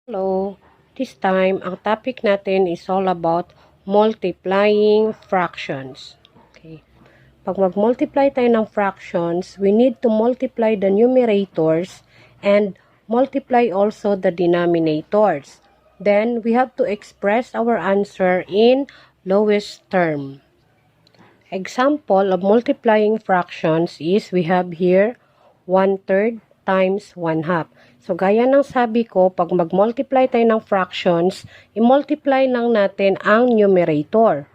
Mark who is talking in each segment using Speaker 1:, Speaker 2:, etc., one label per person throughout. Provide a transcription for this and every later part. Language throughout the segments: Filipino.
Speaker 1: Hello, this time ang topic natin is all about multiplying fractions. Okay. Pag mag-multiply tayo ng fractions, we need to multiply the numerators and multiply also the denominators. Then, we have to express our answer in lowest term. Example of multiplying fractions is we have here 1/3 times 1/2. So, gaya ng sabi ko, pag mag-multiply tayo ng fractions, i-multiply lang natin ang numerator.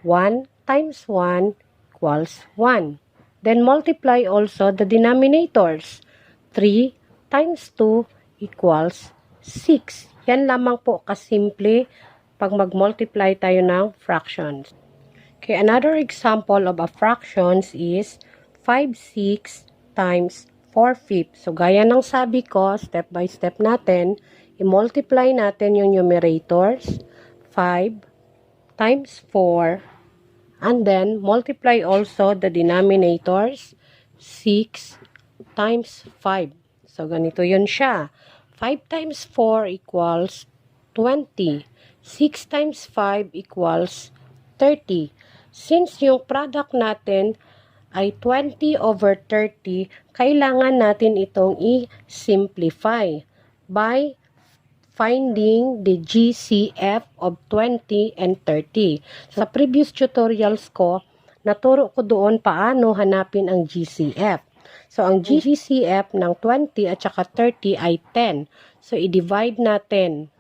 Speaker 1: 1 times 1 equals 1. Then, multiply also the denominators. 3 times 2 equals 6. Yan lamang po kasimple pag mag-multiply tayo ng fractions. Okay, another example of a fractions is 5/6 times 4/5. So, gaya ng sabi ko, step by step natin, i-multiply natin yung numerators, 5 times 4, and then multiply also the denominators, 6 times 5. So, ganito yun siya. 5 times 4 equals 20. 6 times 5 equals 30. Since yung product natin ay 20/30, kailangan natin itong i-simplify by finding the GCF of 20 and 30. Sa previous tutorials ko, naturo ko doon paano hanapin ang GCF. So, ang GCF ng 20 at saka 30 ay 10. So, i-divide natin.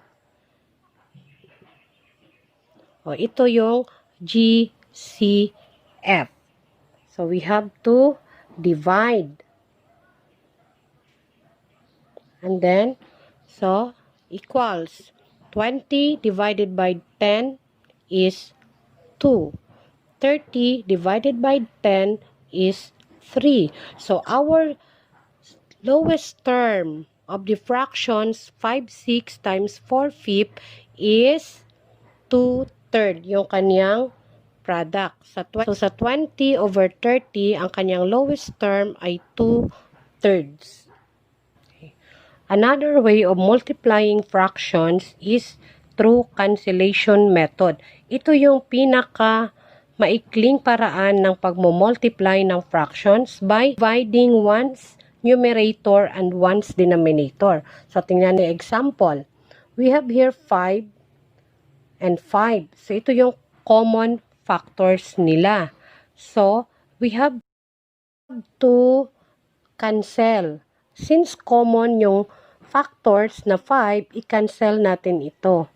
Speaker 1: O, ito yung GCF. So, we have to divide. And then, so, equals 20 divided by 10 is 2. 30 divided by 10 is 3. So, our lowest term of the fractions 5/6 times 4/5 is 2/3 yung kanyang product. So, sa 20/30, ang kanyang lowest term ay 2/3. Okay. Another way of multiplying fractions is through cancellation method. Ito yung pinaka maikling paraan ng pagmo-multiply ng fractions by dividing one's numerator and one's denominator. So, tingnan niyo example. We have here 5 and 5. So, ito yung common factors nila. So, we have to cancel. Since common yung factors na 5, i-cancel natin ito.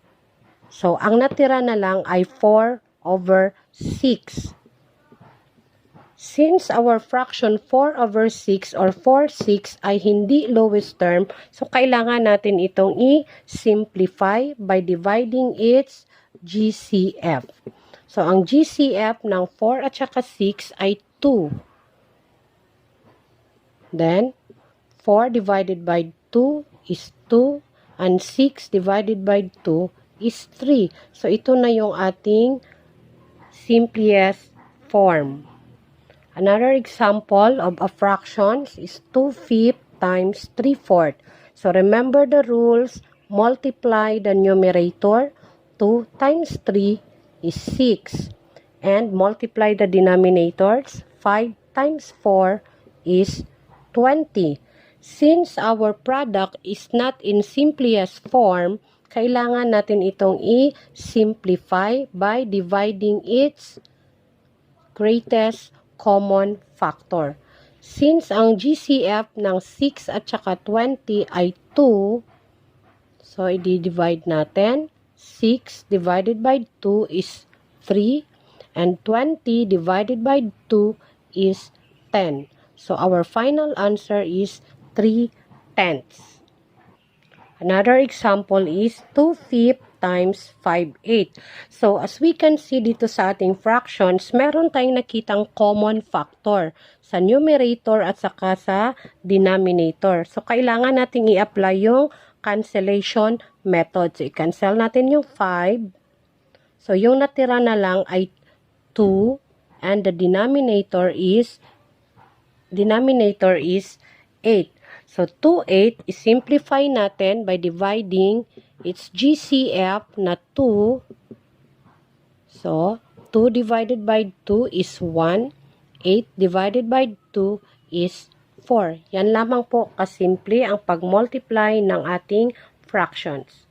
Speaker 1: So, ang natira na lang ay 4/6. Since our fraction 4/6 or 4/6 ay hindi lowest term, so kailangan natin itong i-simplify by dividing its GCF. So, ang GCF ng 4 at saka 6 ay 2. Then, 4 divided by 2 is 2. And 6 divided by 2 is 3. So, ito na yung ating simplest form. Another example of a fractions is 2/5 times 3/4. So, remember the rules. Multiply the numerator. 2 times 3 is 6. And multiply the denominators. 5 times 4 is 20. Since our product is not in simplest form, kailangan natin itong i-simplify by dividing its greatest common factor. Since ang GCF ng 6 at saka 20 ay 2, so i-divide natin. 6 divided by 2 is 3, and 20 divided by 2 is 10. So, our final answer is 3/10. Another example is 2/5 times 5/8. So, as we can see dito sa ating fractions, meron tayong nakitang common factor sa numerator at saka sa denominator. So, kailangan nating i-apply yung cancellation method. So, i-cancel natin yung 5. So, yung natira na lang ay 2 and the denominator is 8. So, 2/8 is simplify natin by dividing It's GCF na 2. So, 2 divided by 2 is 1. 8 divided by 2 is 4. Yan lamang po kasimple ang pag-multiply ng ating fractions.